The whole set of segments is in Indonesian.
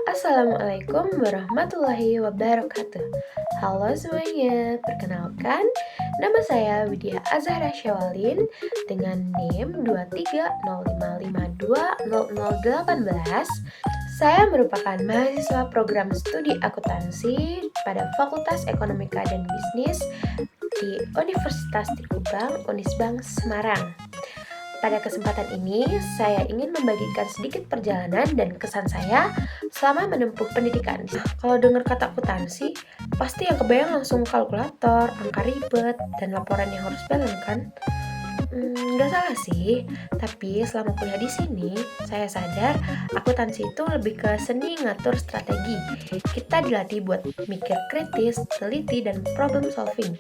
Assalamualaikum warahmatullahi wabarakatuh. Halo semuanya, perkenalkan nama saya Widya Azhara Syawalin dengan NIM 23055520018. Saya merupakan mahasiswa program studi akuntansi pada Fakultas Ekonomika dan Bisnis di Universitas Trikubang, Unisbank Semarang. Pada kesempatan ini, saya ingin membagikan sedikit perjalanan dan kesan saya selama menempuh pendidikan. Kalau dengar kata akuntansi, pasti yang kebayang langsung kalkulator, angka ribet, dan laporan yang harus balance kan? Nggak salah sih, tapi selama kuliah di sini, saya sadar akuntansi itu lebih ke seni ngatur strategi. Kita dilatih buat mikir kritis, teliti, dan problem solving.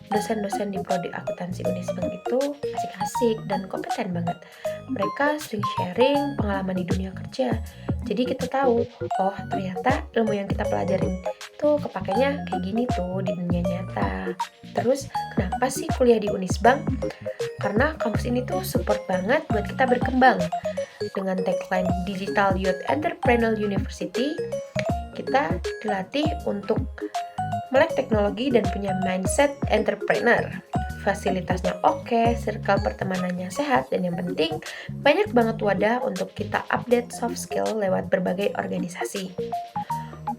Dosen-dosen di prodi akuntansi Unisbank itu asik-asik dan kompeten banget. Mereka sering sharing pengalaman di dunia kerja. Jadi kita tahu, oh ternyata ilmu yang kita pelajarin itu kepakainya kayak gini tuh di dunia nyata. Terus kenapa sih kuliah di Unisbank? Karena kampus ini tuh support banget buat kita berkembang. Dengan tagline Digital Youth Entrepreneur University, kita dilatih untuk melek teknologi dan punya mindset entrepreneur. Fasilitasnya oke, circle pertemanannya sehat, dan yang penting banyak banget wadah untuk kita update soft skill lewat berbagai organisasi.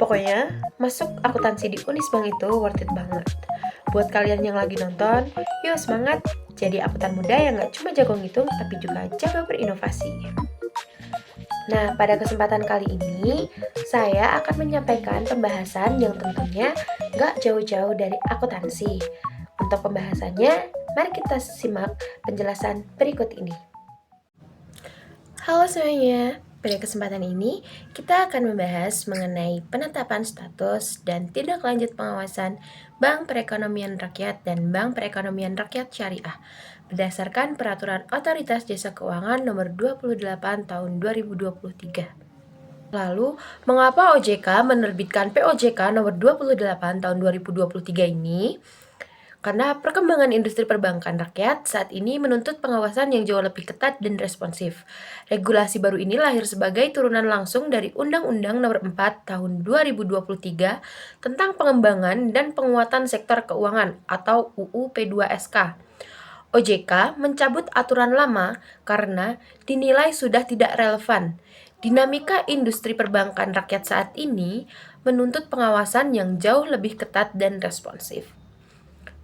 Pokoknya, masuk akuntansi di Unisbank itu worth it banget. Buat kalian yang lagi nonton, yuk semangat jadi akuntan muda yang gak cuma jago ngitung, tapi juga jago berinovasi. Nah, pada kesempatan kali ini, saya akan menyampaikan pembahasan yang tentunya gak jauh-jauh dari akuntansi. Untuk pembahasannya, mari kita simak penjelasan berikut ini. Halo semuanya, pada kesempatan ini kita akan membahas mengenai penetapan status dan tindak lanjut pengawasan Bank Perekonomian Rakyat dan Bank Perekonomian Rakyat Syariah berdasarkan Peraturan Otoritas Jasa Keuangan Nomor 28 Tahun 2023. Lalu, mengapa OJK menerbitkan POJK Nomor 28 Tahun 2023 ini? Karena perkembangan industri perbankan rakyat saat ini menuntut pengawasan yang jauh lebih ketat dan responsif. Regulasi baru ini lahir sebagai turunan langsung dari Undang-Undang Nomor 4 Tahun 2023 tentang pengembangan dan penguatan sektor keuangan atau UU P2SK. OJK mencabut aturan lama karena dinilai sudah tidak relevan. Dinamika industri perbankan rakyat saat ini menuntut pengawasan yang jauh lebih ketat dan responsif.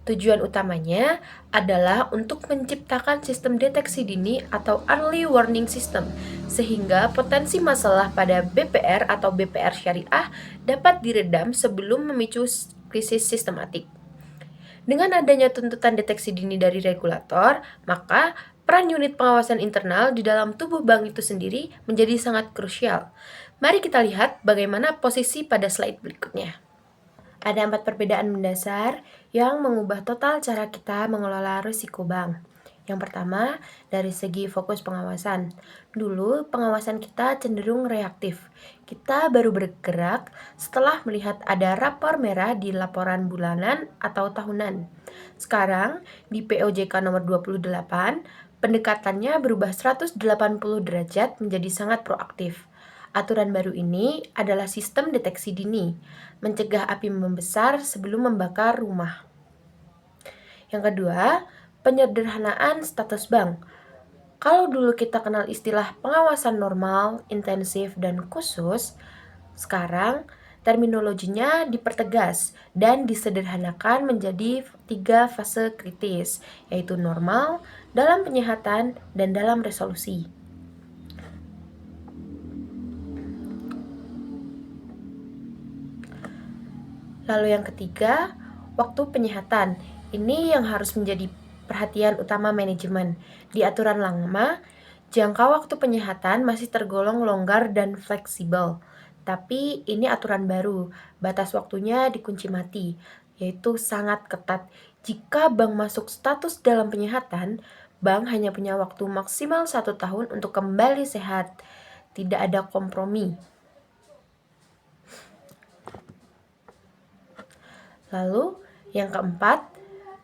Tujuan utamanya adalah untuk menciptakan sistem deteksi dini atau early warning system, sehingga potensi masalah pada BPR atau BPR syariah dapat diredam sebelum memicu krisis sistematik. Dengan adanya tuntutan deteksi dini dari regulator, maka peran unit pengawasan internal di dalam tubuh bank itu sendiri menjadi sangat krusial. Mari kita lihat bagaimana posisi pada slide berikutnya. Ada 4 perbedaan mendasar yang mengubah total cara kita mengelola risiko bank. Yang pertama, dari segi fokus pengawasan. Dulu, pengawasan kita cenderung reaktif. Kita baru bergerak setelah melihat ada rapor merah di laporan bulanan atau tahunan. Sekarang, di POJK nomor 28, pendekatannya berubah 180 derajat menjadi sangat proaktif. Aturan baru ini adalah sistem deteksi dini, mencegah api membesar sebelum membakar rumah. Yang kedua, penyederhanaan status bank. Kalau dulu kita kenal istilah pengawasan normal, intensif, dan khusus, sekarang terminologinya dipertegas dan disederhanakan menjadi 3 fase kritis, yaitu normal, dalam penyihatan, dan dalam resolusi. Lalu yang ketiga, waktu penyihatan. Ini yang harus menjadi perhatian utama manajemen. Di aturan lama, jangka waktu penyihatan masih tergolong longgar dan fleksibel. Tapi ini aturan baru, batas waktunya dikunci mati, yaitu sangat ketat. Jika bank masuk status dalam penyihatan, bank hanya punya waktu maksimal 1 tahun untuk kembali sehat. Tidak ada kompromi. Lalu, yang keempat,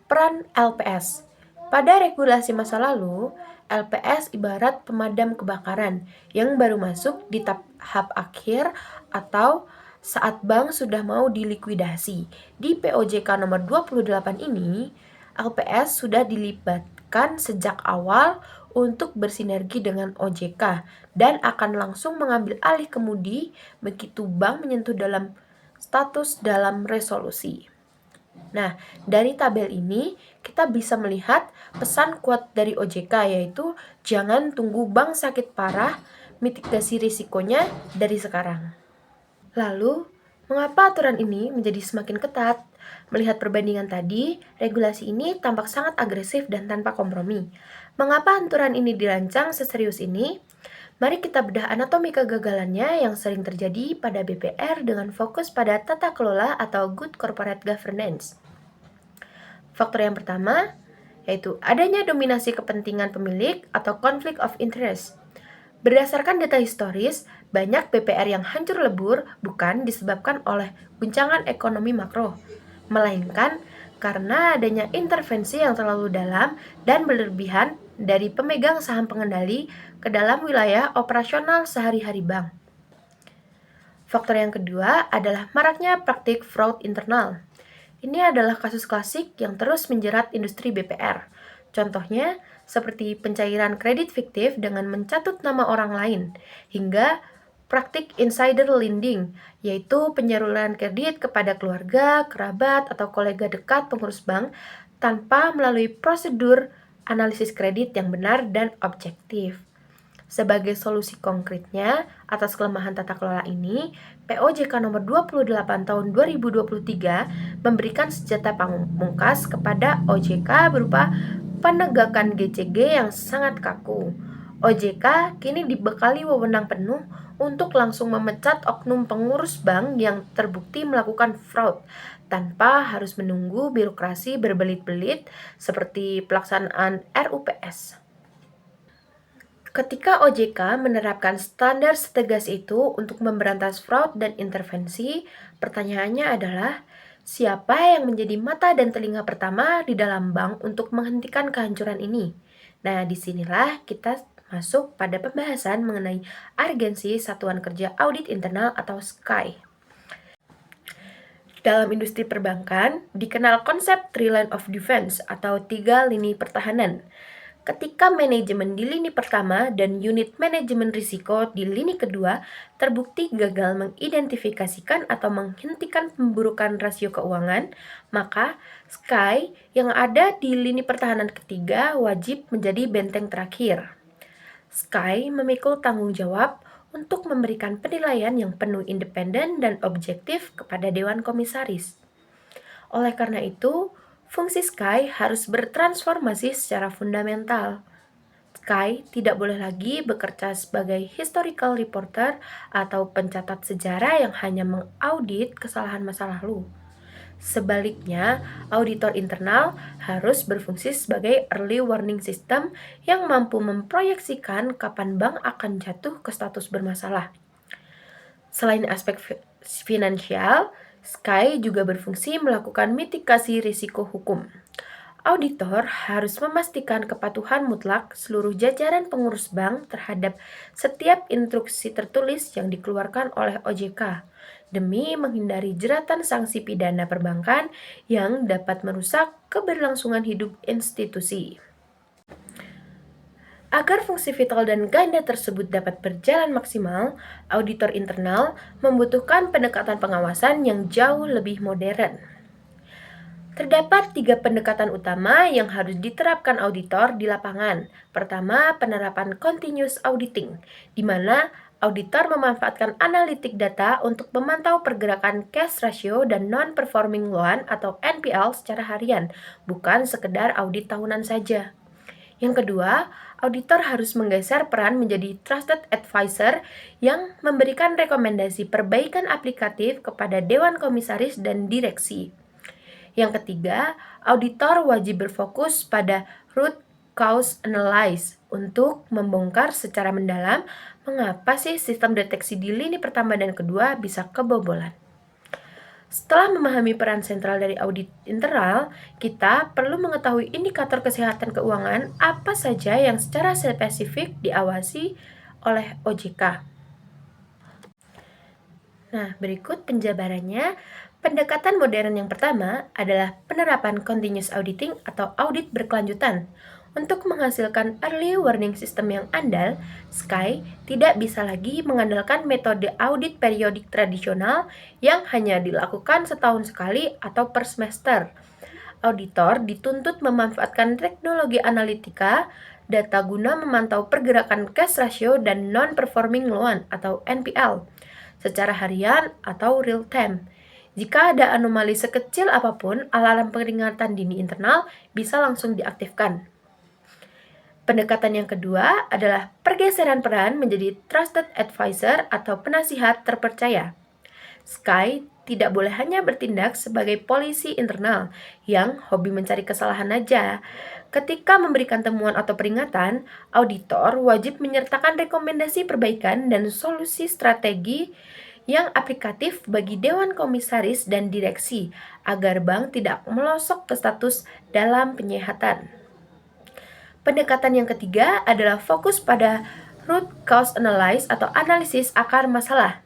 peran LPS. Pada regulasi masa lalu, LPS ibarat pemadam kebakaran yang baru masuk di tahap akhir atau saat bank sudah mau dilikuidasi. Di POJK nomor 28 ini, LPS sudah dilibatkan sejak awal untuk bersinergi dengan OJK dan akan langsung mengambil alih kemudi begitu bank menyentuh dalam status dalam resolusi. Nah, dari tabel ini kita bisa melihat pesan kuat dari OJK, yaitu jangan tunggu bank sakit parah, mitigasi risikonya dari sekarang. Lalu, mengapa aturan ini menjadi semakin ketat? Melihat perbandingan tadi, regulasi ini tampak sangat agresif dan tanpa kompromi. Mengapa aturan ini dirancang seserius ini? Mari kita bedah anatomi kegagalannya yang sering terjadi pada BPR dengan fokus pada tata kelola atau good corporate governance. Faktor yang pertama yaitu adanya dominasi kepentingan pemilik atau conflict of interest. Berdasarkan data historis, banyak BPR yang hancur lebur bukan disebabkan oleh guncangan ekonomi makro, melainkan karena adanya intervensi yang terlalu dalam dan berlebihan dari pemegang saham pengendali ke dalam wilayah operasional sehari-hari bank. Faktor yang kedua adalah maraknya praktik fraud internal. Ini adalah kasus klasik yang terus menjerat industri BPR. Contohnya, seperti pencairan kredit fiktif dengan mencatut nama orang lain, hingga praktik insider lending, yaitu penyaluran kredit kepada keluarga, kerabat, atau kolega dekat pengurus bank tanpa melalui prosedur analisis kredit yang benar dan objektif. Sebagai solusi konkretnya atas kelemahan tata kelola ini, POJK nomor 28 tahun 2023 memberikan senjata pamungkas kepada OJK berupa penegakan GCG yang sangat kaku. OJK kini dibekali wewenang penuh untuk langsung memecat oknum pengurus bank yang terbukti melakukan fraud tanpa harus menunggu birokrasi berbelit-belit seperti pelaksanaan RUPS. Ketika OJK menerapkan standar setegas itu untuk memberantas fraud dan intervensi, pertanyaannya adalah, siapa yang menjadi mata dan telinga pertama di dalam bank untuk menghentikan kehancuran ini? Nah, disinilah kita masuk pada pembahasan mengenai agensi Satuan Kerja Audit Internal atau SKAI. Dalam industri perbankan, dikenal konsep Three Line of Defense atau 3 lini pertahanan. Ketika manajemen di lini pertama dan unit manajemen risiko di lini kedua terbukti gagal mengidentifikasikan atau menghentikan pemburukan rasio keuangan, maka SKAI yang ada di lini pertahanan ketiga wajib menjadi benteng terakhir. SKAI memikul tanggung jawab untuk memberikan penilaian yang penuh independen dan objektif kepada Dewan Komisaris. Oleh karena itu, fungsi SKAI harus bertransformasi secara fundamental. SKAI tidak boleh lagi bekerja sebagai historical reporter atau pencatat sejarah yang hanya mengaudit kesalahan masa lalu. Sebaliknya, auditor internal harus berfungsi sebagai early warning system yang mampu memproyeksikan kapan bank akan jatuh ke status bermasalah. Selain aspek finansial, SKAI juga berfungsi melakukan mitigasi risiko hukum. Auditor harus memastikan kepatuhan mutlak seluruh jajaran pengurus bank terhadap setiap instruksi tertulis yang dikeluarkan oleh OJK, demi menghindari jeratan sanksi pidana perbankan yang dapat merusak keberlangsungan hidup institusi. Agar fungsi vital dan ganda tersebut dapat berjalan maksimal, auditor internal membutuhkan pendekatan pengawasan yang jauh lebih modern. Terdapat 3 pendekatan utama yang harus diterapkan auditor di lapangan. Pertama, penerapan continuous auditing, di mana auditor memanfaatkan analitik data untuk memantau pergerakan cash ratio dan non-performing loan atau NPL secara harian, bukan sekedar audit tahunan saja. Yang kedua, auditor harus menggeser peran menjadi trusted advisor yang memberikan rekomendasi perbaikan aplikatif kepada Dewan Komisaris dan direksi. Yang ketiga, auditor wajib berfokus pada root cause analysis untuk membongkar secara mendalam mengapa sih sistem deteksi di lini pertama dan kedua bisa kebobolan. Setelah memahami peran sentral dari audit internal, kita perlu mengetahui indikator kesehatan keuangan apa saja yang secara spesifik diawasi oleh OJK. Nah, berikut penjabarannya. Pendekatan modern yang pertama adalah penerapan continuous auditing atau audit berkelanjutan. Untuk menghasilkan early warning system yang andal, Sky tidak bisa lagi mengandalkan metode audit periodik tradisional yang hanya dilakukan setahun sekali atau per semester. Auditor dituntut memanfaatkan teknologi analitika, data guna memantau pergerakan cash ratio dan non-performing loan atau NPL secara harian atau real time. Jika ada anomali sekecil apapun, alarm peringatan dini internal bisa langsung diaktifkan. Pendekatan yang kedua adalah pergeseran peran menjadi trusted advisor atau penasihat terpercaya. Sky tidak boleh hanya bertindak sebagai polisi internal yang hobi mencari kesalahan aja. Ketika memberikan temuan atau peringatan, auditor wajib menyertakan rekomendasi perbaikan dan solusi strategi yang aplikatif bagi dewan komisaris dan direksi agar bank tidak melosok ke status dalam penyehatan. Pendekatan yang ketiga adalah fokus pada root cause analysis atau analisis akar masalah.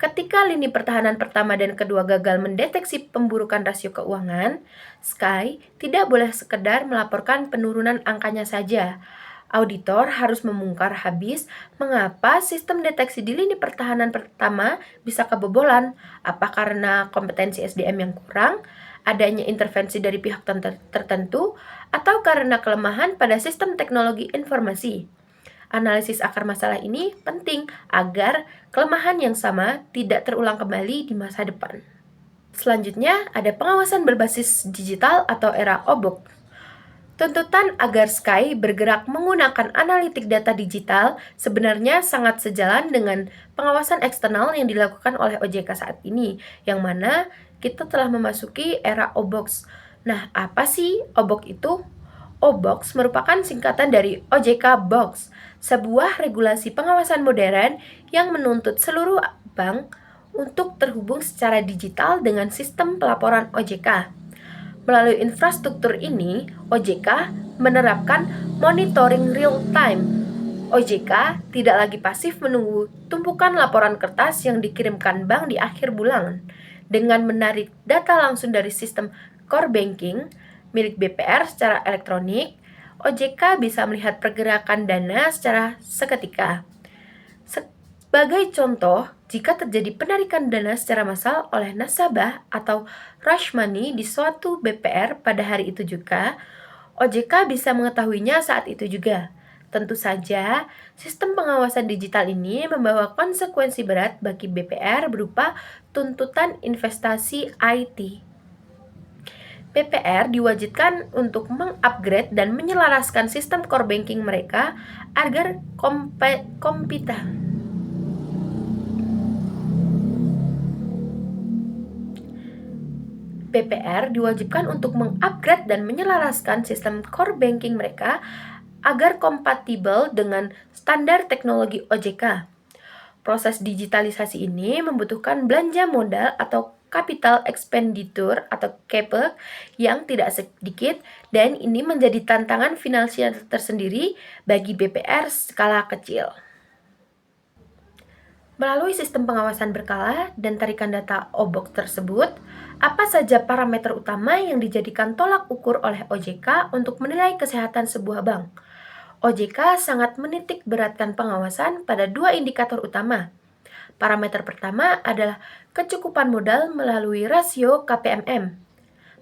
Ketika lini pertahanan pertama dan kedua gagal mendeteksi pemburukan rasio keuangan, Sky tidak boleh sekedar melaporkan penurunan angkanya saja. Auditor harus membongkar habis mengapa sistem deteksi di lini pertahanan pertama bisa kebobolan, apa karena kompetensi SDM yang kurang, adanya intervensi dari pihak tertentu, atau karena kelemahan pada sistem teknologi informasi. Analisis akar masalah ini penting agar kelemahan yang sama tidak terulang kembali di masa depan. Selanjutnya, ada pengawasan berbasis digital atau era OBOK. Tuntutan agar Sky bergerak menggunakan analitik data digital sebenarnya sangat sejalan dengan pengawasan eksternal yang dilakukan oleh OJK saat ini, yang mana kita telah memasuki era OBOX. Nah, apa sih OBOX itu? OBOX merupakan singkatan dari OJK Box, sebuah regulasi pengawasan modern yang menuntut seluruh bank untuk terhubung secara digital dengan sistem pelaporan OJK. Melalui infrastruktur ini, OJK menerapkan monitoring real time. OJK tidak lagi pasif menunggu tumpukan laporan kertas yang dikirimkan bank di akhir bulan. Dengan menarik data langsung dari sistem core banking milik BPR secara elektronik, OJK bisa melihat pergerakan dana secara seketika. Sebagai contoh, jika terjadi penarikan dana secara massal oleh nasabah atau rush money di suatu BPR pada hari itu juga, OJK bisa mengetahuinya saat itu juga. Tentu saja, sistem pengawasan digital ini membawa konsekuensi berat bagi BPR berupa tuntutan investasi IT. BPR diwajibkan untuk mengupgrade dan menyelaraskan sistem core banking mereka agar kompetitif. BPR diwajibkan untuk mengupgrade dan menyelaraskan sistem core banking mereka agar kompatibel dengan standar teknologi OJK. Proses digitalisasi ini membutuhkan belanja modal atau capital expenditure atau CapEx yang tidak sedikit, dan ini menjadi tantangan finansial tersendiri bagi BPR skala kecil. Melalui sistem pengawasan berkala dan tarikan data OBOK tersebut, apa saja parameter utama yang dijadikan tolak ukur oleh OJK untuk menilai kesehatan sebuah bank? OJK sangat menitik beratkan pengawasan pada dua indikator utama. Parameter pertama adalah kecukupan modal melalui rasio KPMM.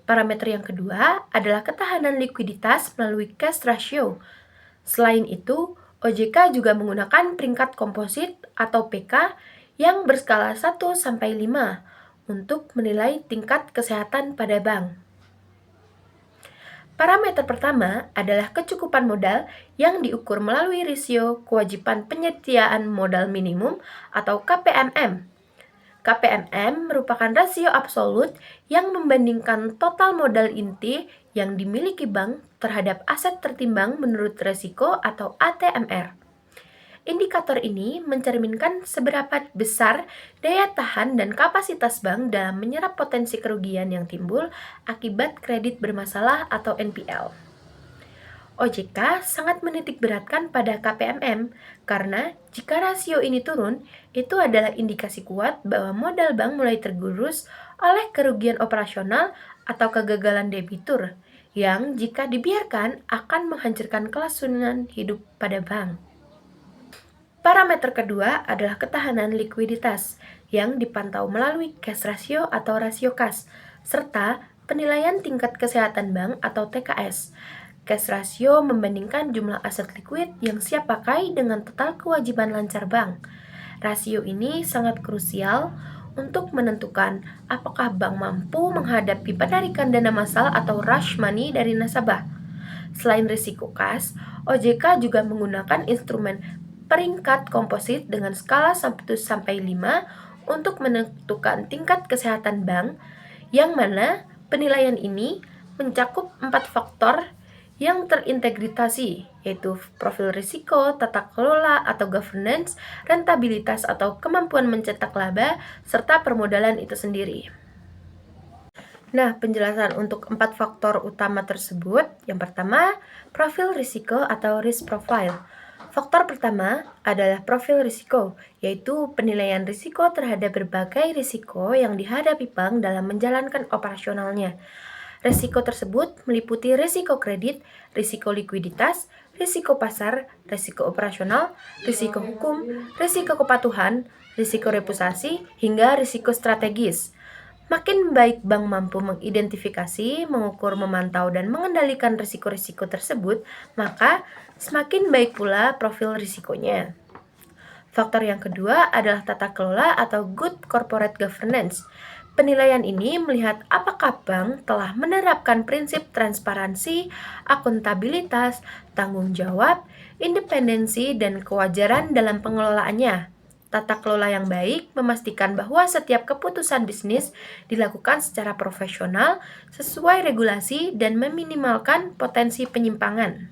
Parameter yang kedua adalah ketahanan likuiditas melalui cash ratio. Selain itu, OJK juga menggunakan peringkat komposit atau PK yang berskala 1 sampai 5 untuk menilai tingkat kesehatan pada bank. Parameter pertama adalah kecukupan modal yang diukur melalui rasio kewajiban penyediaan modal minimum atau KPMM. KPMM merupakan rasio absolut yang membandingkan total modal inti yang dimiliki bank terhadap aset tertimbang menurut resiko atau ATMR. Indikator ini mencerminkan seberapa besar daya tahan dan kapasitas bank dalam menyerap potensi kerugian yang timbul akibat kredit bermasalah atau NPL. OJK sangat menitik beratkan pada KPMM karena jika rasio ini turun, itu adalah indikasi kuat bahwa modal bank mulai tergerus oleh kerugian operasional atau kegagalan debitur yang jika dibiarkan akan menghancurkan kelangsungan hidup pada bank. Parameter kedua adalah ketahanan likuiditas yang dipantau melalui cash ratio atau rasio kas, serta penilaian tingkat kesehatan bank atau TKS. Cash ratio membandingkan jumlah aset likuid yang siap pakai dengan total kewajiban lancar bank. Rasio ini sangat krusial untuk menentukan apakah bank mampu menghadapi penarikan dana massal atau rush money dari nasabah. Selain risiko kas, OJK juga menggunakan instrumen peringkat komposit dengan skala 1-5 untuk menentukan tingkat kesehatan bank, yang mana penilaian ini mencakup 4 faktor yang terintegrasi, yaitu profil risiko, tata kelola atau governance, rentabilitas atau kemampuan mencetak laba, serta permodalan itu sendiri. Nah, penjelasan untuk 4 faktor utama tersebut, yang pertama, profil risiko atau risk profile. Faktor pertama adalah profil risiko, yaitu penilaian risiko terhadap berbagai risiko yang dihadapi bank dalam menjalankan operasionalnya. Risiko tersebut meliputi risiko kredit, risiko likuiditas, risiko pasar, risiko operasional, risiko hukum, risiko kepatuhan, risiko reputasi, hingga risiko strategis. Makin baik bank mampu mengidentifikasi, mengukur, memantau, dan mengendalikan risiko-risiko tersebut, maka semakin baik pula profil risikonya. Faktor yang kedua adalah tata kelola atau good corporate governance. Penilaian ini melihat apakah bank telah menerapkan prinsip transparansi, akuntabilitas, tanggung jawab, independensi, dan kewajaran dalam pengelolaannya. Tata kelola yang baik memastikan bahwa setiap keputusan bisnis dilakukan secara profesional, sesuai regulasi, dan meminimalkan potensi penyimpangan.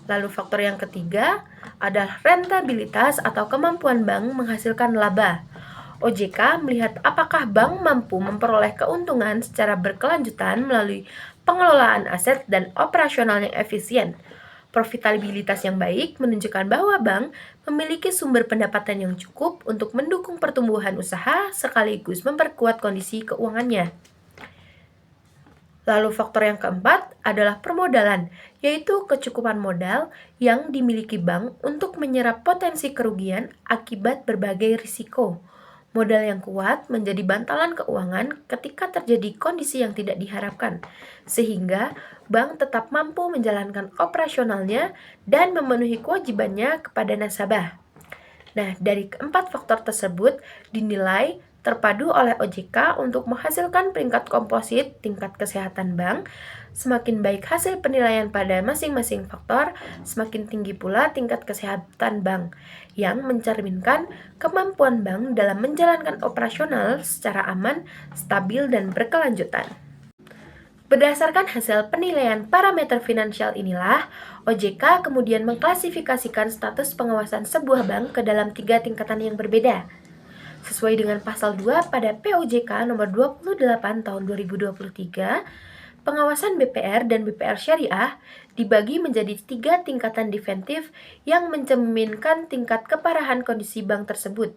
Lalu faktor yang ketiga adalah rentabilitas atau kemampuan bank menghasilkan laba. OJK melihat apakah bank mampu memperoleh keuntungan secara berkelanjutan melalui pengelolaan aset dan operasional yang efisien. Profitabilitas yang baik menunjukkan bahwa bank memiliki sumber pendapatan yang cukup untuk mendukung pertumbuhan usaha sekaligus memperkuat kondisi keuangannya. Lalu faktor yang keempat adalah permodalan, yaitu kecukupan modal yang dimiliki bank untuk menyerap potensi kerugian akibat berbagai risiko. Modal yang kuat menjadi bantalan keuangan ketika terjadi kondisi yang tidak diharapkan, sehingga bank tetap mampu menjalankan operasionalnya dan memenuhi kewajibannya kepada nasabah. Nah, dari keempat faktor tersebut dinilai terpadu oleh OJK untuk menghasilkan peringkat komposit tingkat kesehatan bank. Semakin baik hasil penilaian pada masing-masing faktor, semakin tinggi pula tingkat kesehatan bank, yang mencerminkan kemampuan bank dalam menjalankan operasional secara aman, stabil, dan berkelanjutan. Berdasarkan hasil penilaian parameter finansial inilah, OJK kemudian mengklasifikasikan status pengawasan sebuah bank ke dalam 3 tingkatan yang berbeda. Sesuai dengan pasal 2 pada POJK nomor 28 tahun 2023, pengawasan BPR dan BPR Syariah dibagi menjadi 3 tingkatan defensif yang mencerminkan tingkat keparahan kondisi bank tersebut.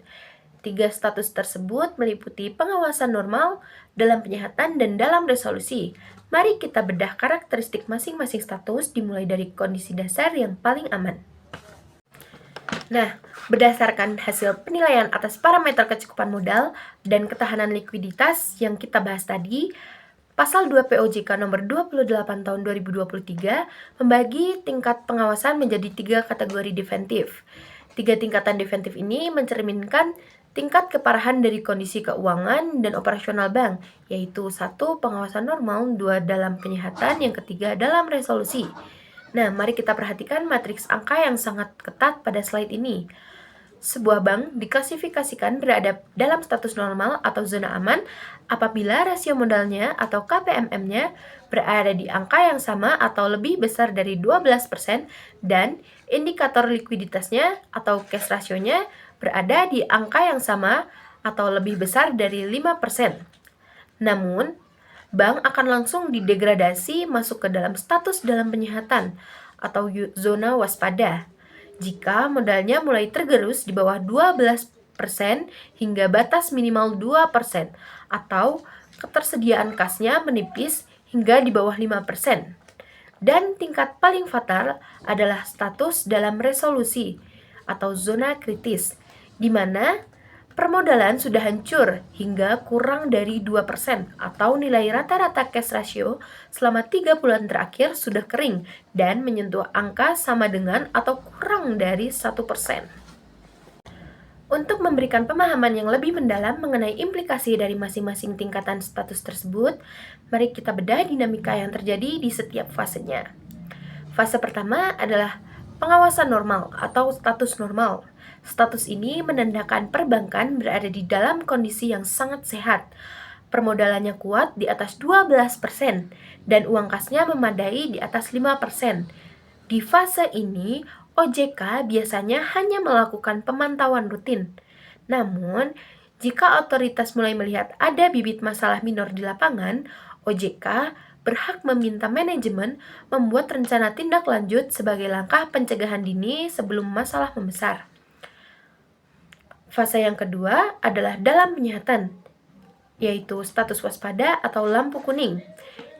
3 status tersebut meliputi pengawasan normal, dalam penyihatan, dan dalam resolusi. Mari kita bedah karakteristik masing-masing status dimulai dari kondisi dasar yang paling aman. Nah, berdasarkan hasil penilaian atas parameter kecukupan modal dan ketahanan likuiditas yang kita bahas tadi, Pasal 2 POJK nomor 28 tahun 2023 membagi tingkat pengawasan menjadi 3 kategori defensif. 3 tingkatan defensif ini mencerminkan tingkat keparahan dari kondisi keuangan dan operasional bank, yaitu 1. Pengawasan normal, 2. Dalam penyihatan, yang ketiga dalam resolusi. Nah, mari kita perhatikan matriks angka yang sangat ketat pada slide ini. Sebuah bank diklasifikasikan berada dalam status normal atau zona aman apabila rasio modalnya atau KPMM-nya berada di angka yang sama atau lebih besar dari 12% dan indikator likuiditasnya atau cash ratio-nya berada di angka yang sama atau lebih besar dari 5%. Namun, bank akan langsung didegradasi masuk ke dalam status dalam penyehatan atau zona waspada jika modalnya mulai tergerus di bawah 12% hingga batas minimal 2% atau ketersediaan kasnya menipis hingga di bawah 5%. Dan tingkat paling fatal adalah status dalam resolusi atau zona kritis, di mana permodalan sudah hancur hingga kurang dari 2% atau nilai rata-rata cash ratio selama 3 bulan terakhir sudah kering dan menyentuh angka sama dengan atau kurang dari 1%. Untuk memberikan pemahaman yang lebih mendalam mengenai implikasi dari masing-masing tingkatan status tersebut, mari kita bedah dinamika yang terjadi di setiap fasenya. Fase pertama adalah pengawasan normal atau status normal. Status ini menandakan perbankan berada di dalam kondisi yang sangat sehat. Permodalannya kuat di atas 12% dan uang kasnya memadai di atas 5%. Di fase ini, OJK biasanya hanya melakukan pemantauan rutin. Namun, jika otoritas mulai melihat ada bibit masalah minor di lapangan, OJK berhak meminta manajemen membuat rencana tindak lanjut sebagai langkah pencegahan dini sebelum masalah membesar. Fase yang kedua adalah dalam penyehatan, yaitu status waspada atau lampu kuning.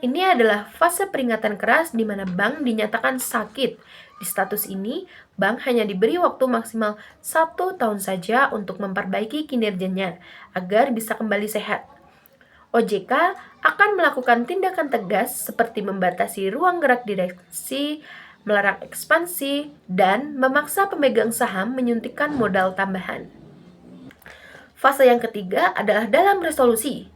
Ini adalah fase peringatan keras di mana bank dinyatakan sakit. Di status ini, bank hanya diberi waktu maksimal 1 tahun saja untuk memperbaiki kinerjanya agar bisa kembali sehat. OJK akan melakukan tindakan tegas seperti membatasi ruang gerak direksi, melarang ekspansi, dan memaksa pemegang saham menyuntikkan modal tambahan. Fase yang ketiga adalah dalam resolusi,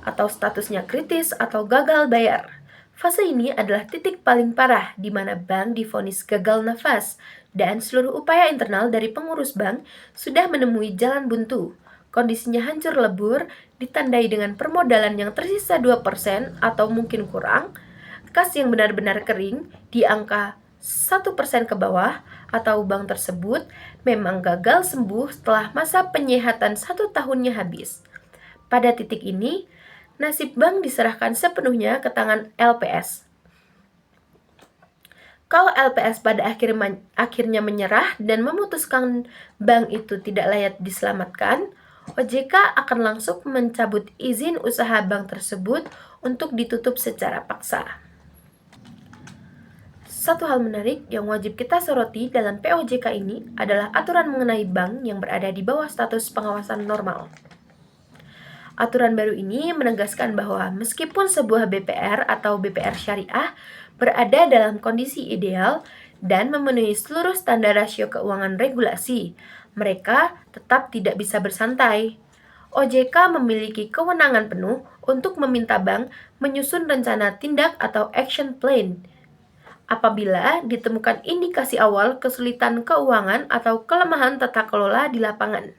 atau statusnya kritis atau gagal bayar. Fase ini adalah titik paling parah di mana bank divonis gagal nafas dan seluruh upaya internal dari pengurus bank sudah menemui jalan buntu. Kondisinya hancur lebur, ditandai dengan permodalan yang tersisa 2% atau mungkin kurang, kas yang benar-benar kering di angka 1% ke bawah, atau bank tersebut memang gagal sembuh setelah masa penyehatan 1 tahunnya habis. Pada titik ini, nasib bank diserahkan sepenuhnya ke tangan LPS. Kalau LPS pada akhirnya menyerah dan memutuskan bank itu tidak layak diselamatkan, OJK akan langsung mencabut izin usaha bank tersebut untuk ditutup secara paksa. Satu hal menarik yang wajib kita soroti dalam POJK ini adalah aturan mengenai bank yang berada di bawah status pengawasan normal. Aturan baru ini menegaskan bahwa meskipun sebuah BPR atau BPR syariah berada dalam kondisi ideal dan memenuhi seluruh standar rasio keuangan regulasi, mereka tetap tidak bisa bersantai. OJK memiliki kewenangan penuh untuk meminta bank menyusun rencana tindak atau action plan apabila ditemukan indikasi awal kesulitan keuangan atau kelemahan tata kelola di lapangan.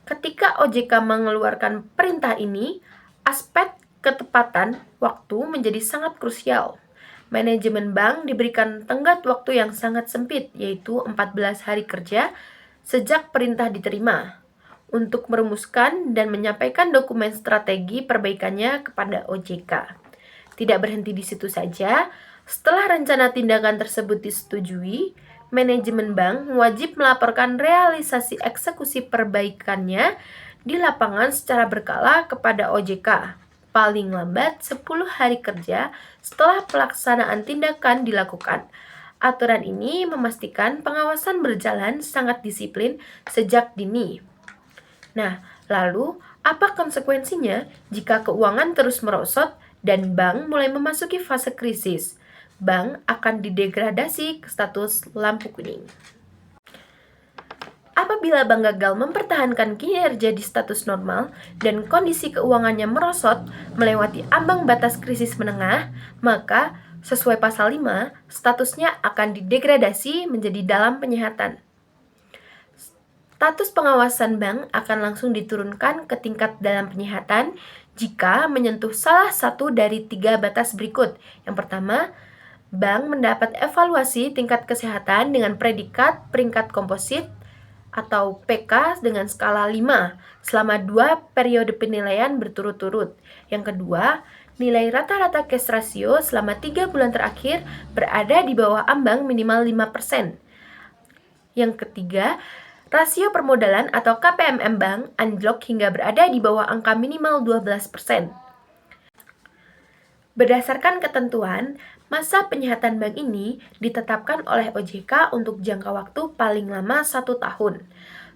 Ketika OJK mengeluarkan perintah ini, aspek ketepatan waktu menjadi sangat krusial. Manajemen bank diberikan tenggat waktu yang sangat sempit, yaitu 14 hari kerja sejak perintah diterima, untuk merumuskan dan menyampaikan dokumen strategi perbaikannya kepada OJK. Tidak berhenti di situ saja. Setelah rencana tindakan tersebut disetujui, manajemen bank wajib melaporkan realisasi eksekusi perbaikannya di lapangan secara berkala kepada OJK, paling lambat 10 hari kerja setelah pelaksanaan tindakan dilakukan. Aturan ini memastikan pengawasan berjalan sangat disiplin sejak dini. Nah, lalu apa konsekuensinya jika keuangan terus merosot dan bank mulai memasuki fase krisis? Bank akan didegradasi ke status lampu kuning. Apabila bank gagal mempertahankan kinerja di status normal dan kondisi keuangannya merosot melewati ambang batas krisis menengah, maka sesuai pasal 5, statusnya akan didegradasi menjadi dalam penyehatan. Status pengawasan bank akan langsung diturunkan ke tingkat dalam penyihatan jika menyentuh salah satu dari 3 batas berikut. Yang pertama, bank mendapat evaluasi tingkat kesehatan dengan predikat peringkat komposit atau PK dengan skala 5 selama 2 periode penilaian berturut-turut. Yang kedua, nilai rata-rata cash ratio selama 3 bulan terakhir berada di bawah ambang minimal 5%. Yang ketiga, rasio permodalan atau KPMM bank anjlok hingga berada di bawah angka minimal 12%. Berdasarkan ketentuan, masa penyihatan bank ini ditetapkan oleh OJK untuk jangka waktu paling lama 1 tahun.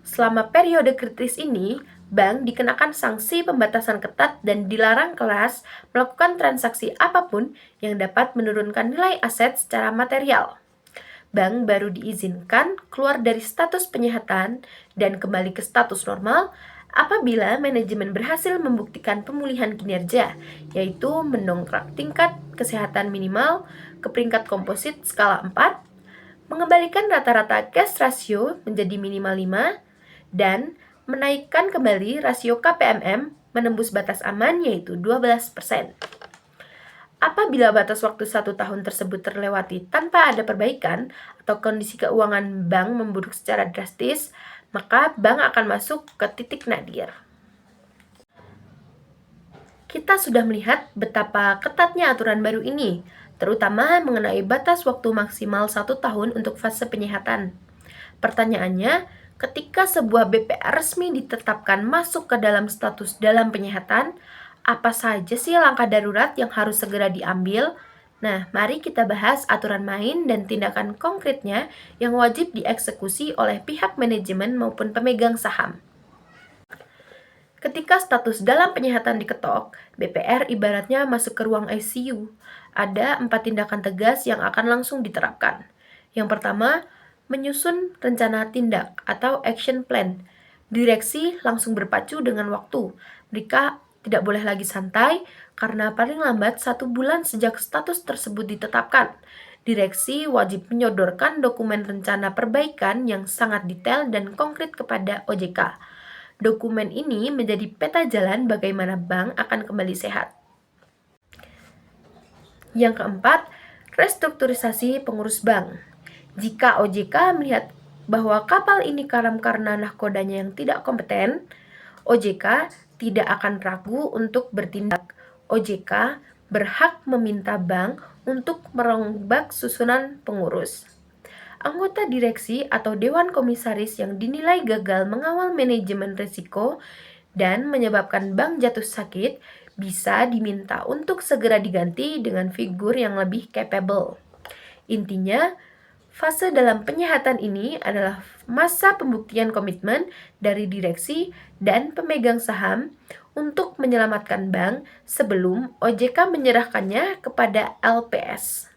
Selama periode kritis ini, bank dikenakan sanksi pembatasan ketat dan dilarang keras melakukan transaksi apapun yang dapat menurunkan nilai aset secara material. Bank baru diizinkan keluar dari status penyihatan dan kembali ke status normal apabila manajemen berhasil membuktikan pemulihan kinerja, yaitu mendongkrak tingkat kesehatan minimal ke peringkat komposit skala 4, mengembalikan rata-rata cash ratio menjadi minimal 5, dan menaikkan kembali rasio KPMM menembus batas aman yaitu 12%. Apabila batas waktu 1 tahun tersebut terlewati tanpa ada perbaikan atau kondisi keuangan bank memburuk secara drastis, maka bank akan masuk ke titik nadir. Kita sudah melihat betapa ketatnya aturan baru ini, terutama mengenai batas waktu maksimal 1 tahun untuk fase penyihatan. Pertanyaannya, ketika sebuah BPR resmi ditetapkan masuk ke dalam status dalam penyihatan, apa saja sih langkah darurat yang harus segera diambil? Nah, mari kita bahas aturan main dan tindakan konkretnya yang wajib dieksekusi oleh pihak manajemen maupun pemegang saham. Ketika status dalam penyihatan diketok, BPR ibaratnya masuk ke ruang ICU. Ada 4 tindakan tegas yang akan langsung diterapkan. Yang pertama, menyusun rencana tindak atau action plan. Direksi langsung berpacu dengan waktu. Mereka tidak boleh lagi santai karena paling lambat 1 bulan sejak status tersebut ditetapkan. Direksi wajib menyodorkan dokumen rencana perbaikan yang sangat detail dan konkret kepada OJK. Dokumen ini menjadi peta jalan bagaimana bank akan kembali sehat. Yang keempat, restrukturisasi pengurus bank. Jika OJK melihat bahwa kapal ini karam karena nahkodanya yang tidak kompeten, OJK tidak akan ragu untuk bertindak. OJK berhak meminta bank untuk merombak susunan pengurus. Anggota direksi atau dewan komisaris yang dinilai gagal mengawal manajemen risiko dan menyebabkan bank jatuh sakit bisa diminta untuk segera diganti dengan figur yang lebih capable. Intinya, fase dalam penyihatan ini adalah masa pembuktian komitmen dari direksi dan pemegang saham untuk menyelamatkan bank sebelum OJK menyerahkannya kepada LPS.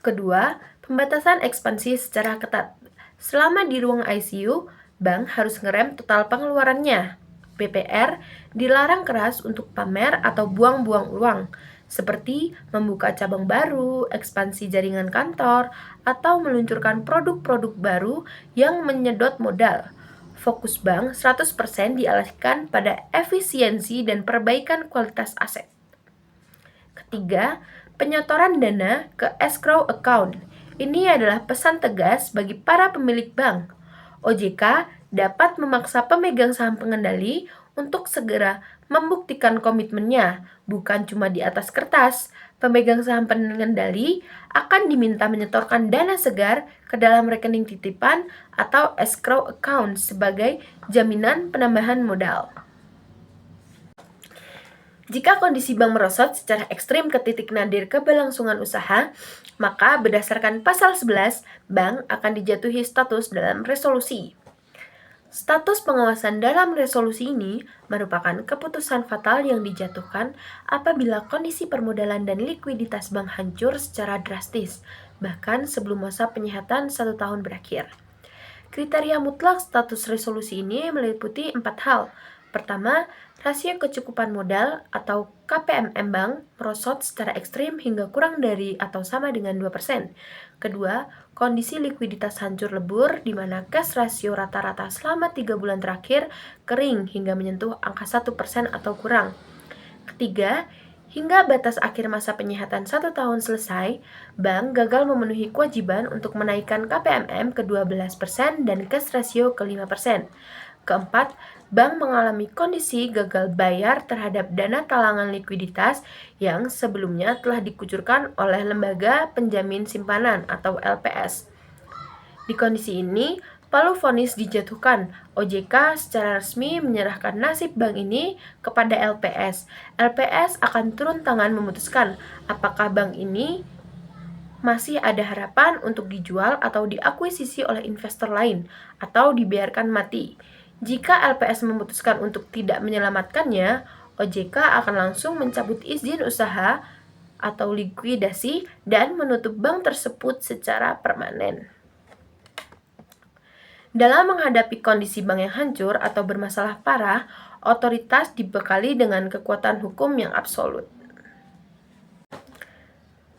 Kedua, pembatasan ekspansi secara ketat. Selama di ruang ICU, bank harus ngerem total pengeluarannya. BPR dilarang keras untuk pamer atau buang-buang uang, seperti membuka cabang baru, ekspansi jaringan kantor, atau meluncurkan produk-produk baru yang menyedot modal. Fokus bank 100% dialihkan pada efisiensi dan perbaikan kualitas aset. Ketiga, penyotoran dana ke escrow account. Ini adalah pesan tegas bagi para pemilik bank. OJK dapat memaksa pemegang saham pengendali untuk segera membuktikan komitmennya, bukan cuma di atas kertas. Pemegang saham pengendali akan diminta menyetorkan dana segar ke dalam rekening titipan atau escrow account sebagai jaminan penambahan modal. Jika kondisi bank merosot secara ekstrim ke titik nadir keberlangsungan usaha, maka berdasarkan pasal 11, bank akan dijatuhi status dalam resolusi. Status pengawasan dalam resolusi ini merupakan keputusan fatal yang dijatuhkan apabila kondisi permodalan dan likuiditas bank hancur secara drastis, bahkan sebelum masa penyihatan 1 tahun berakhir. Kriteria mutlak status resolusi ini meliputi 4 hal. Pertama, rasio kecukupan modal atau KPMM bank merosot secara ekstrim hingga kurang dari atau sama dengan 2%. Kedua, kondisi likuiditas hancur lebur di mana cash ratio rata-rata selama 3 bulan terakhir kering hingga menyentuh angka 1% atau kurang. Ketiga, hingga batas akhir masa penyihatan 1 tahun selesai, bank gagal memenuhi kewajiban untuk menaikkan KPMM ke 12% dan cash ratio ke 5%. Keempat, bank mengalami kondisi gagal bayar terhadap dana talangan likuiditas yang sebelumnya telah dikucurkan oleh lembaga penjamin simpanan atau LPS. Di kondisi ini, palu vonis dijatuhkan. OJK secara resmi menyerahkan nasib bank ini kepada LPS. LPS akan turun tangan memutuskan apakah bank ini masih ada harapan untuk dijual atau diakuisisi oleh investor lain atau dibiarkan mati. Jika LPS memutuskan untuk tidak menyelamatkannya, OJK akan langsung mencabut izin usaha atau likuidasi dan menutup bank tersebut secara permanen. Dalam menghadapi kondisi bank yang hancur atau bermasalah parah, otoritas dibekali dengan kekuatan hukum yang absolut.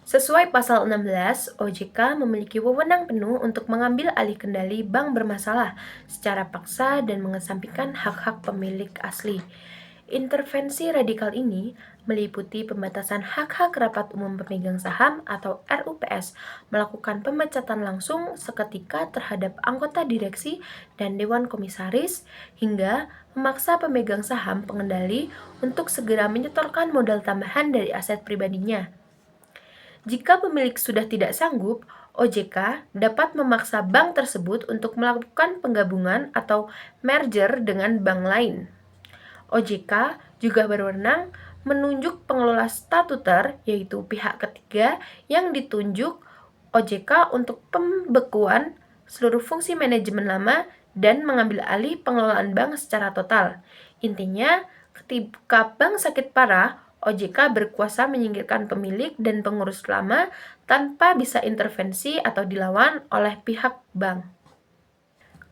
Sesuai pasal 16, OJK memiliki wewenang penuh untuk mengambil alih kendali bank bermasalah secara paksa dan mengesampingkan hak-hak pemilik asli. Intervensi radikal ini meliputi pembatasan hak-hak rapat umum pemegang saham atau RUPS, melakukan pemecatan langsung seketika terhadap anggota direksi dan dewan komisaris, hingga memaksa pemegang saham pengendali untuk segera menyetorkan modal tambahan dari aset pribadinya. Jika pemilik sudah tidak sanggup, OJK dapat memaksa bank tersebut untuk melakukan penggabungan atau merger dengan bank lain. OJK juga berwenang menunjuk pengelola statuter, yaitu pihak ketiga yang ditunjuk OJK untuk pembekuan seluruh fungsi manajemen lama dan mengambil alih pengelolaan bank secara total. Intinya, ketika bank sakit parah, OJK berkuasa menyingkirkan pemilik dan pengurus lama tanpa bisa intervensi atau dilawan oleh pihak bank.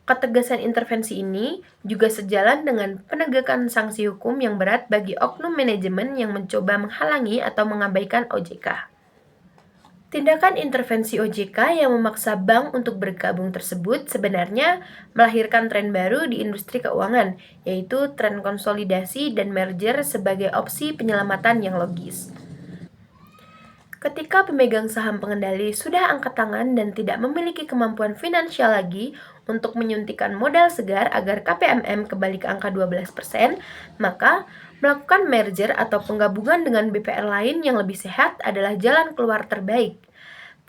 Ketegasan intervensi ini juga sejalan dengan penegakan sanksi hukum yang berat bagi oknum manajemen yang mencoba menghalangi atau mengabaikan OJK. Tindakan intervensi OJK yang memaksa bank untuk bergabung tersebut sebenarnya melahirkan tren baru di industri keuangan, yaitu tren konsolidasi dan merger sebagai opsi penyelamatan yang logis. Ketika pemegang saham pengendali sudah angkat tangan dan tidak memiliki kemampuan finansial lagi untuk menyuntikkan modal segar agar KPMM kembali ke angka 12%, maka melakukan merger atau penggabungan dengan BPR lain yang lebih sehat adalah jalan keluar terbaik.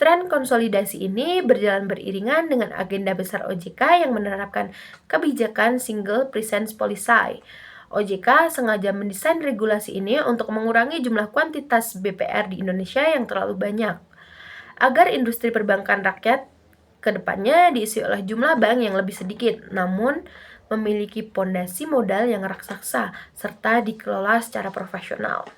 Tren konsolidasi ini berjalan beriringan dengan agenda besar OJK yang menerapkan kebijakan Single Presence Policy. OJK sengaja mendesain regulasi ini untuk mengurangi jumlah kuantitas BPR di Indonesia yang terlalu banyak, agar industri perbankan rakyat ke depannya diisi oleh jumlah bank yang lebih sedikit, namun memiliki pondasi modal yang raksasa serta dikelola secara profesional.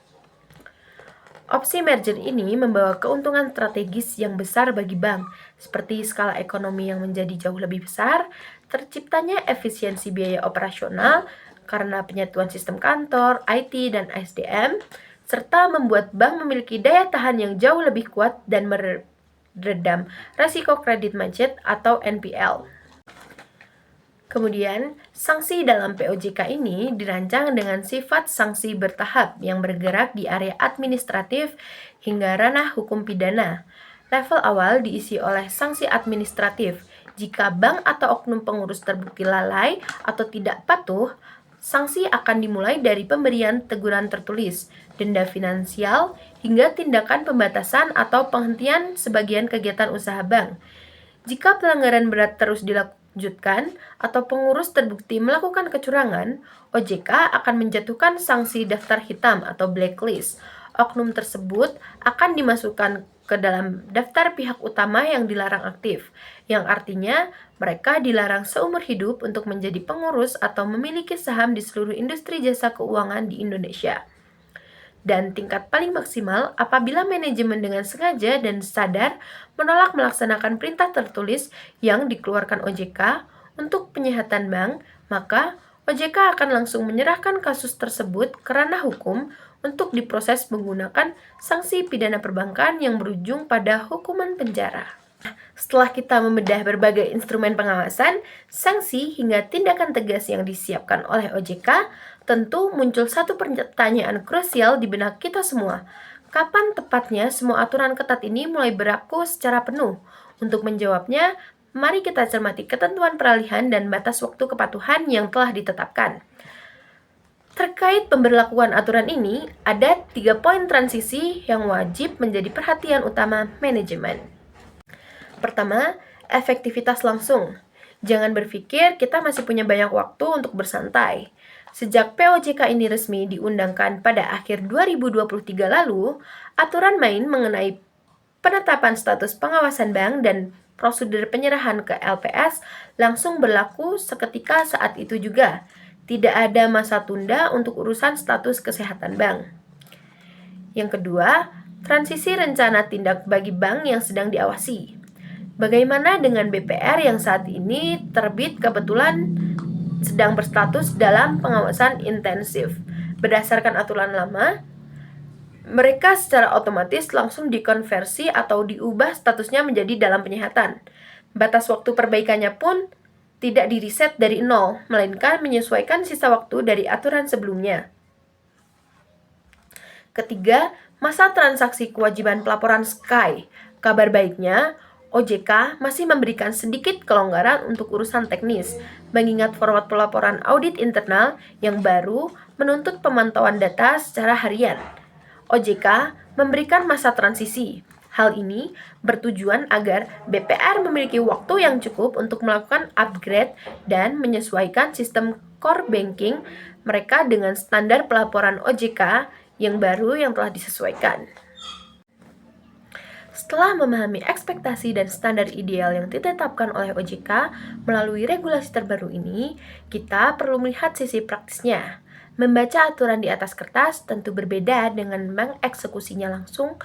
Opsi merger ini membawa keuntungan strategis yang besar bagi bank, seperti skala ekonomi yang menjadi jauh lebih besar, terciptanya efisiensi biaya operasional karena penyatuan sistem kantor, IT, dan SDM, serta membuat bank memiliki daya tahan yang jauh lebih kuat dan meredam risiko kredit macet atau NPL. Kemudian, sanksi dalam POJK ini dirancang dengan sifat sanksi bertahap yang bergerak di area administratif hingga ranah hukum pidana. Level awal diisi oleh sanksi administratif. Jika bank atau oknum pengurus terbukti lalai atau tidak patuh, sanksi akan dimulai dari pemberian teguran tertulis, denda finansial, hingga tindakan pembatasan atau penghentian sebagian kegiatan usaha bank. Jika pelanggaran berat terus dilanjutkan atau pengurus terbukti melakukan kecurangan, OJK akan menjatuhkan sanksi daftar hitam atau blacklist. Oknum tersebut akan dimasukkan ke dalam daftar pihak utama yang dilarang aktif, yang artinya mereka dilarang seumur hidup untuk menjadi pengurus atau memiliki saham di seluruh industri jasa keuangan di Indonesia. Dan tingkat paling maksimal apabila manajemen dengan sengaja dan sadar menolak melaksanakan perintah tertulis yang dikeluarkan OJK untuk penyihatan bank, maka OJK akan langsung menyerahkan kasus tersebut ke ranah hukum untuk diproses menggunakan sanksi pidana perbankan yang berujung pada hukuman penjara. Setelah kita membedah berbagai instrumen pengawasan, sanksi hingga tindakan tegas yang disiapkan oleh OJK, tentu muncul satu pertanyaan krusial di benak kita semua. Kapan tepatnya semua aturan ketat ini mulai berlaku secara penuh? Untuk menjawabnya, mari kita cermati ketentuan peralihan dan batas waktu kepatuhan yang telah ditetapkan. Terkait pemberlakuan aturan ini, ada 3 poin transisi yang wajib menjadi perhatian utama manajemen. Pertama, efektivitas langsung. Jangan berpikir kita masih punya banyak waktu untuk bersantai. Sejak POJK ini resmi diundangkan pada akhir 2023 lalu, aturan main mengenai penetapan status pengawasan bank dan prosedur penyerahan ke LPS langsung berlaku seketika saat itu juga. Tidak ada masa tunda untuk urusan status kesehatan bank. Yang kedua, transisi rencana tindak bagi bank yang sedang diawasi. Bagaimana dengan BPR yang saat ini terbit kebetulan sedang berstatus dalam pengawasan intensif? Berdasarkan aturan lama, mereka secara otomatis langsung dikonversi atau diubah statusnya menjadi dalam penyihatan. Batas waktu perbaikannya pun tidak diriset dari nol, melainkan menyesuaikan sisa waktu dari aturan sebelumnya. Ketiga, masa transaksi kewajiban pelaporan SKY. Kabar baiknya, OJK masih memberikan sedikit kelonggaran untuk urusan teknis, mengingat format pelaporan audit internal yang baru menuntut pemantauan data secara harian. OJK memberikan masa transisi. Hal ini bertujuan agar BPR memiliki waktu yang cukup untuk melakukan upgrade dan menyesuaikan sistem core banking mereka dengan standar pelaporan OJK yang baru yang telah disesuaikan. Setelah memahami ekspektasi dan standar ideal yang ditetapkan oleh OJK melalui regulasi terbaru ini, kita perlu melihat sisi praktisnya. Membaca aturan di atas kertas tentu berbeda dengan mengeksekusinya langsung.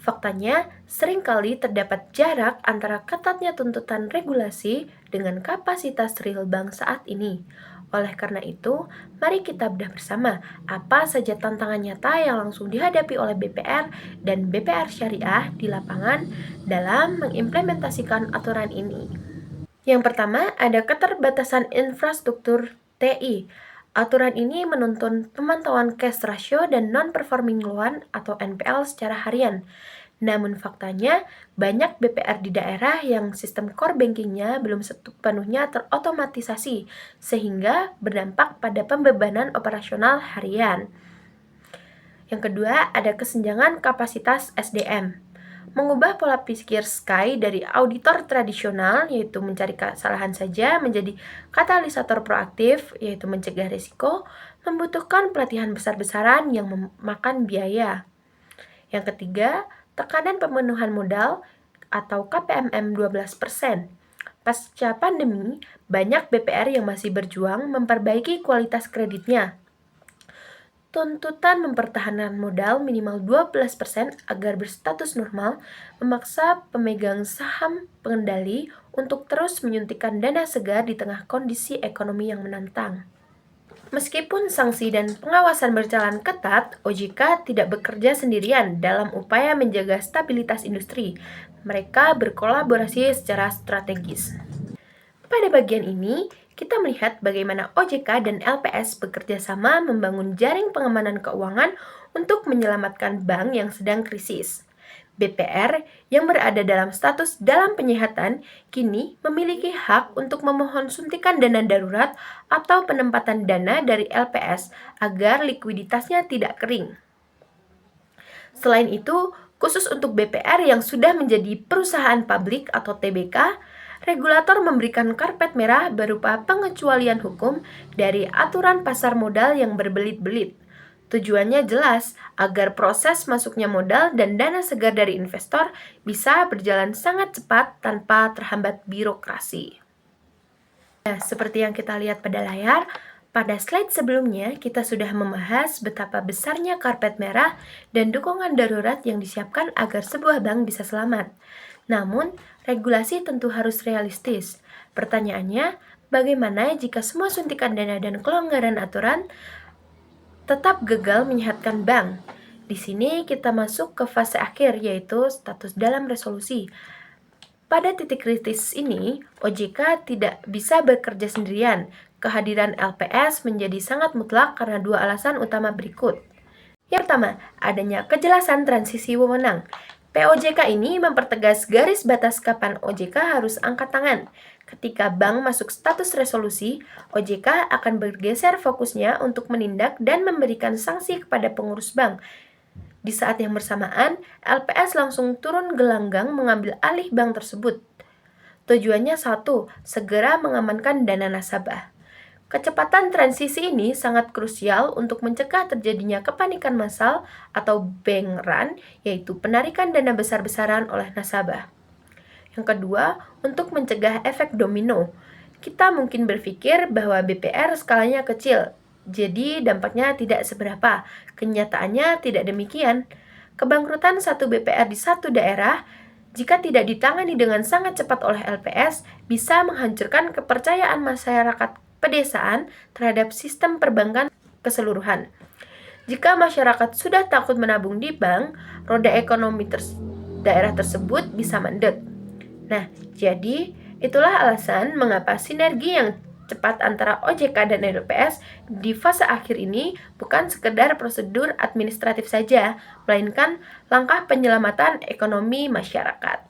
Faktanya, seringkali terdapat jarak antara ketatnya tuntutan regulasi dengan kapasitas real bank saat ini. Oleh karena itu, mari kita bedah bersama apa saja tantangan nyata yang langsung dihadapi oleh BPR dan BPR Syariah di lapangan dalam mengimplementasikan aturan ini. Yang pertama, ada keterbatasan infrastruktur TI. Aturan ini menuntun pemantauan cash ratio dan non-performing loan atau NPL secara harian. Namun faktanya, banyak BPR di daerah yang sistem core bankingnya belum sepenuhnya terotomatisasi, sehingga berdampak pada pembebanan operasional harian. Yang kedua, ada kesenjangan kapasitas SDM. Mengubah pola pikir SKY dari auditor tradisional, yaitu mencari kesalahan saja, menjadi katalisator proaktif, yaitu mencegah risiko, membutuhkan pelatihan besar-besaran yang memakan biaya. Yang ketiga, tekanan pemenuhan modal atau KPMM 12%. Pasca pandemi, banyak BPR yang masih berjuang memperbaiki kualitas kreditnya. Tuntutan mempertahankan modal minimal 12% agar berstatus normal memaksa pemegang saham pengendali untuk terus menyuntikkan dana segar di tengah kondisi ekonomi yang menantang. Meskipun sanksi dan pengawasan berjalan ketat, OJK tidak bekerja sendirian dalam upaya menjaga stabilitas industri. Mereka berkolaborasi secara strategis. Pada bagian ini, kita melihat bagaimana OJK dan LPS bekerja sama membangun jaring pengamanan keuangan untuk menyelamatkan bank yang sedang krisis. BPR yang berada dalam status dalam penyihatan kini memiliki hak untuk memohon suntikan dana darurat atau penempatan dana dari LPS agar likuiditasnya tidak kering. Selain itu, khusus untuk BPR yang sudah menjadi perusahaan publik atau TBK, regulator memberikan karpet merah berupa pengecualian hukum dari aturan pasar modal yang berbelit-belit. Tujuannya jelas, agar proses masuknya modal dan dana segar dari investor bisa berjalan sangat cepat tanpa terhambat birokrasi. Nah, seperti yang kita lihat pada layar, pada slide sebelumnya kita sudah membahas betapa besarnya karpet merah dan dukungan darurat yang disiapkan agar sebuah bank bisa selamat. Namun, regulasi tentu harus realistis. Pertanyaannya, bagaimana jika semua suntikan dana dan kelonggaran aturan tetap gagal menyehatkan bank? Di sini kita masuk ke fase akhir, yaitu status dalam resolusi. Pada titik kritis ini, OJK tidak bisa bekerja sendirian. Kehadiran LPS menjadi sangat mutlak karena dua alasan utama berikut. Yang pertama, adanya kejelasan transisi wewenang. POJK ini mempertegas garis batas kapan OJK harus angkat tangan. Ketika bank masuk status resolusi, OJK akan bergeser fokusnya untuk menindak dan memberikan sanksi kepada pengurus bank. Di saat yang bersamaan, LPS langsung turun gelanggang mengambil alih bank tersebut. Tujuannya satu, segera mengamankan dana nasabah. Kecepatan transisi ini sangat krusial untuk mencegah terjadinya kepanikan massal atau bank run, yaitu penarikan dana besar-besaran oleh nasabah. Yang kedua, untuk mencegah efek domino. Kita mungkin berpikir bahwa BPR skalanya kecil, jadi dampaknya tidak seberapa. Kenyataannya tidak demikian. Kebangkrutan satu BPR di satu daerah, jika tidak ditangani dengan sangat cepat oleh LPS, bisa menghancurkan kepercayaan masyarakat pedesaan terhadap sistem perbankan keseluruhan. Jika masyarakat sudah takut menabung di bank, roda ekonomi daerah tersebut bisa mandek. Nah, jadi itulah alasan mengapa sinergi yang cepat antara OJK dan LPS di fase akhir ini bukan sekedar prosedur administratif saja, melainkan langkah penyelamatan ekonomi masyarakat.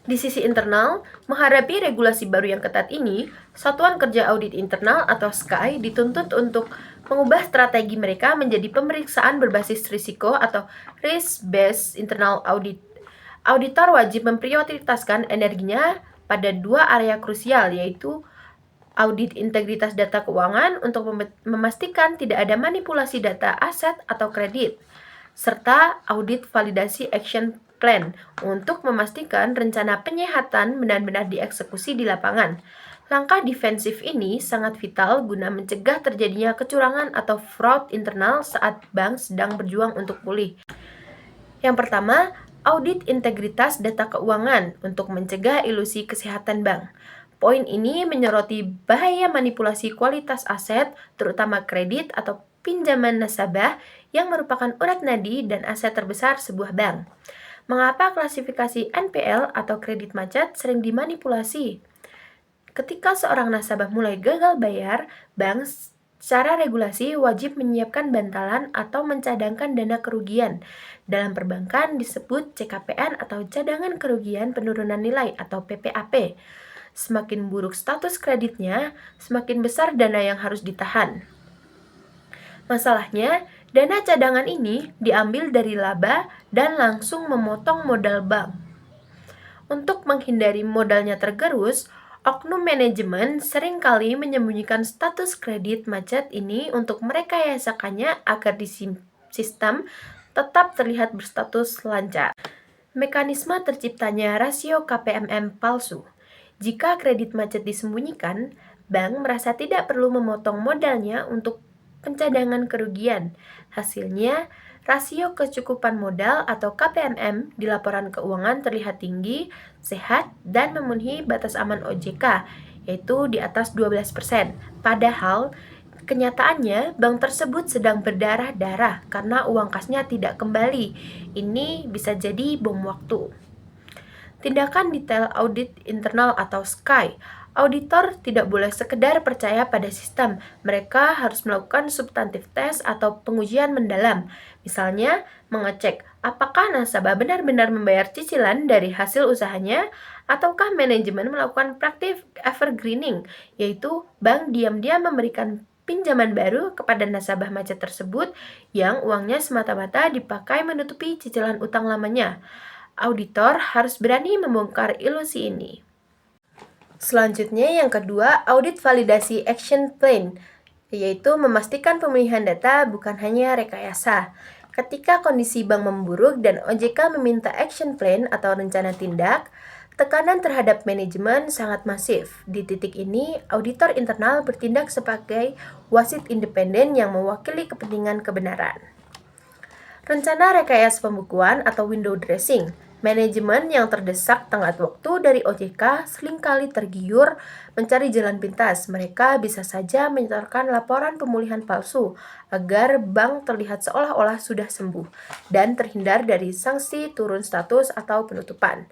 Di sisi internal, menghadapi regulasi baru yang ketat ini, Satuan Kerja Audit Internal atau SKAI dituntut untuk mengubah strategi mereka menjadi pemeriksaan berbasis risiko atau risk-based internal audit. Auditor wajib memprioritaskan energinya pada dua area krusial, yaitu audit integritas data keuangan untuk memastikan tidak ada manipulasi data aset atau kredit, serta audit validasi action plan untuk memastikan rencana penyehatan benar-benar dieksekusi di lapangan. Langkah defensif ini sangat vital guna mencegah terjadinya kecurangan atau fraud internal saat bank sedang berjuang untuk pulih. Yang pertama, audit integritas data keuangan untuk mencegah ilusi kesehatan bank. Poin ini menyoroti bahaya manipulasi kualitas aset, terutama kredit atau pinjaman nasabah yang merupakan urat nadi dan aset terbesar sebuah bank. Mengapa klasifikasi NPL atau kredit macet sering dimanipulasi? Ketika seorang nasabah mulai gagal bayar, bank secara regulasi wajib menyiapkan bantalan atau mencadangkan dana kerugian. Dalam perbankan disebut CKPN atau cadangan kerugian penurunan nilai atau PPAP. Semakin buruk status kreditnya, semakin besar dana yang harus ditahan. Masalahnya, dana cadangan ini diambil dari laba dan langsung memotong modal bank. Untuk menghindari modalnya tergerus, oknum manajemen seringkali menyembunyikan status kredit macet ini untuk merekayasa-kannya agar di sistem tetap terlihat berstatus lancar. Mekanisme terciptanya rasio KPMM palsu. Jika kredit macet disembunyikan, bank merasa tidak perlu memotong modalnya untuk pencadangan kerugian. Hasilnya, rasio kecukupan modal atau KPMM di laporan keuangan terlihat tinggi, sehat, dan memenuhi batas aman OJK, yaitu di atas 12%. Padahal, kenyataannya bank tersebut sedang berdarah-darah karena uang kasnya tidak kembali. Ini bisa jadi bom waktu. Tindakan detail audit internal atau SKAI. Auditor tidak boleh sekedar percaya pada sistem, mereka harus melakukan substantif tes atau pengujian mendalam. Misalnya, mengecek apakah nasabah benar-benar membayar cicilan dari hasil usahanya, ataukah manajemen melakukan praktik evergreening, yaitu bank diam-diam memberikan pinjaman baru kepada nasabah macet tersebut yang uangnya semata-mata dipakai menutupi cicilan utang lamanya. Auditor harus berani membongkar ilusi ini. Selanjutnya yang kedua, audit validasi action plan, yaitu memastikan pemulihan data bukan hanya rekayasa. Ketika kondisi bank memburuk dan OJK meminta action plan atau rencana tindak, tekanan terhadap manajemen sangat masif. Di titik ini, auditor internal bertindak sebagai wasit independen yang mewakili kepentingan kebenaran. Rencana rekayasa pembukuan atau window dressing. Manajemen yang terdesak tenggat waktu dari OJK seringkali tergiur mencari jalan pintas. Mereka bisa saja menyetorkan laporan pemulihan palsu agar bank terlihat seolah-olah sudah sembuh dan terhindar dari sanksi turun status atau penutupan.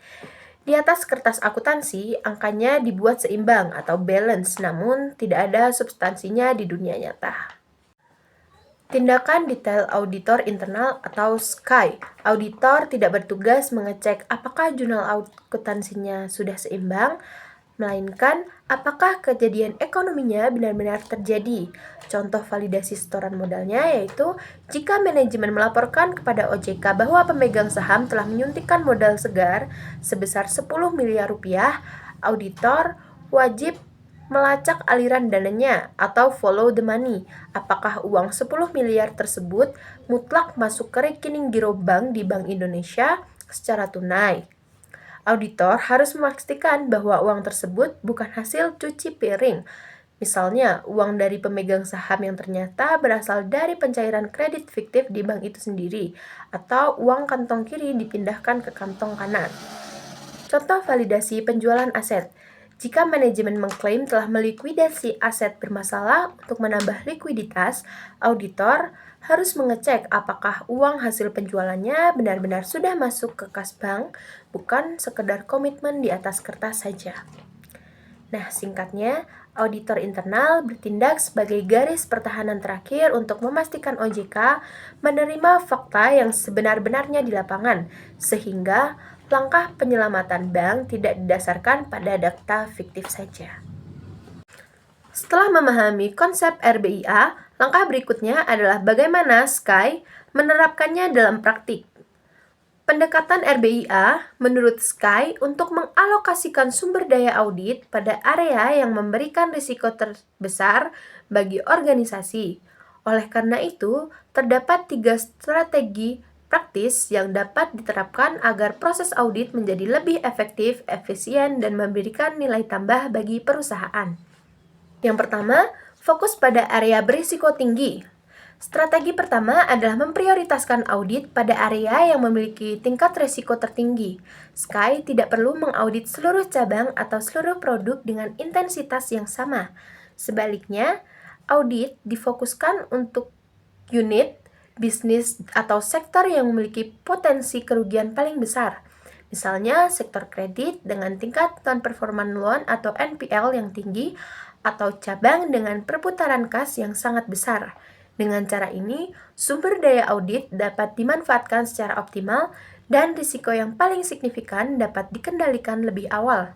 Di atas kertas akuntansi, angkanya dibuat seimbang atau balance, namun tidak ada substansinya di dunia nyata. Tindakan detail auditor internal atau SKY. Auditor tidak bertugas mengecek apakah jurnal akuntansinya sudah seimbang, melainkan apakah kejadian ekonominya benar-benar terjadi. Contoh validasi setoran modalnya yaitu jika manajemen melaporkan kepada OJK bahwa pemegang saham telah menyuntikkan modal segar sebesar 10 miliar rupiah, auditor wajib melacak aliran dananya atau follow the money. Apakah uang 10 miliar tersebut mutlak masuk ke rekening giro bank di Bank Indonesia secara tunai? Auditor harus memastikan bahwa uang tersebut bukan hasil cuci piring. Misalnya, uang dari pemegang saham yang ternyata berasal dari pencairan kredit fiktif di bank itu sendiri, atau uang kantong kiri dipindahkan ke kantong kanan. Contoh validasi penjualan aset. Jika manajemen mengklaim telah melikuidasi aset bermasalah untuk menambah likuiditas, auditor harus mengecek apakah uang hasil penjualannya benar-benar sudah masuk ke kas bank, bukan sekedar komitmen di atas kertas saja. Nah, singkatnya, auditor internal bertindak sebagai garis pertahanan terakhir untuk memastikan OJK menerima fakta yang sebenar-benarnya di lapangan, sehingga langkah penyelamatan bank tidak didasarkan pada data fiktif saja. Setelah memahami konsep RBIA, langkah berikutnya adalah bagaimana SKY menerapkannya dalam praktik. Pendekatan RBIA menurut SKY untuk mengalokasikan sumber daya audit pada area yang memberikan risiko terbesar bagi organisasi. Oleh karena itu, terdapat 3 strategi praktis yang dapat diterapkan agar proses audit menjadi lebih efektif, efisien, dan memberikan nilai tambah bagi perusahaan. Yang pertama, fokus pada area berisiko tinggi. Strategi pertama adalah memprioritaskan audit pada area yang memiliki tingkat risiko tertinggi. SKY tidak perlu mengaudit seluruh cabang atau seluruh produk dengan intensitas yang sama. Sebaliknya, audit difokuskan untuk unit, bisnis, atau sektor yang memiliki potensi kerugian paling besar. Misalnya, sektor kredit dengan tingkat non-performing loan atau NPL yang tinggi, atau cabang dengan perputaran kas yang sangat besar. Dengan cara ini, sumber daya audit dapat dimanfaatkan secara optimal dan risiko yang paling signifikan dapat dikendalikan lebih awal.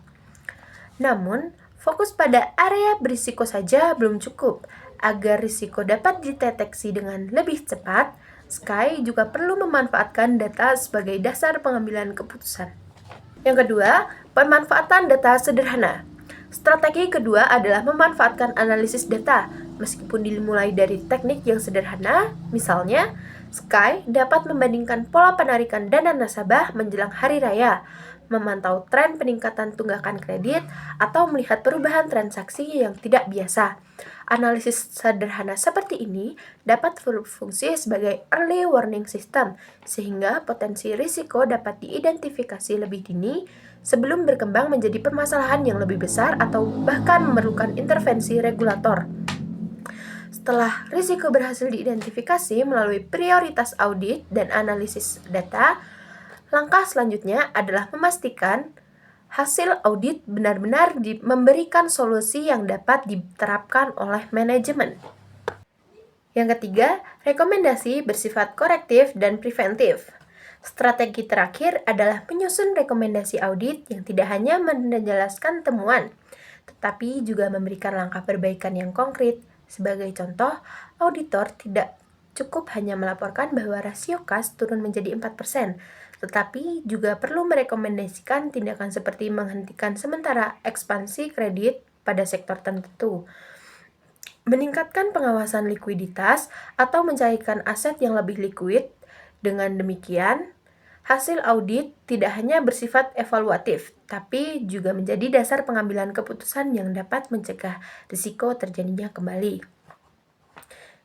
Namun, fokus pada area berisiko saja belum cukup. Agar risiko dapat dideteksi dengan lebih cepat, SKY juga perlu memanfaatkan data sebagai dasar pengambilan keputusan. Yang kedua, pemanfaatan data sederhana. Strategi kedua adalah memanfaatkan analisis data. Meskipun dimulai dari teknik yang sederhana, misalnya, SKY dapat membandingkan pola penarikan dana nasabah menjelang hari raya, memantau tren peningkatan tunggakan kredit, atau melihat perubahan transaksi yang tidak biasa. Analisis sederhana seperti ini dapat berfungsi sebagai early warning system, sehingga potensi risiko dapat diidentifikasi lebih dini sebelum berkembang menjadi permasalahan yang lebih besar atau bahkan memerlukan intervensi regulator. Setelah risiko berhasil diidentifikasi melalui prioritas audit dan analisis data, langkah selanjutnya adalah memastikan hasil audit benar-benar memberikan solusi yang dapat diterapkan oleh manajemen. Yang ketiga, rekomendasi bersifat korektif dan preventif. Strategi terakhir adalah menyusun rekomendasi audit yang tidak hanya menjelaskan temuan, tetapi juga memberikan langkah perbaikan yang konkret. Sebagai contoh, auditor tidak cukup hanya melaporkan bahwa rasio kas turun menjadi 4%, tetapi juga perlu merekomendasikan tindakan seperti menghentikan sementara ekspansi kredit pada sektor tertentu, meningkatkan pengawasan likuiditas, atau mencairkan aset yang lebih likuid. Dengan demikian, hasil audit tidak hanya bersifat evaluatif, tapi juga menjadi dasar pengambilan keputusan yang dapat mencegah risiko terjadinya kembali.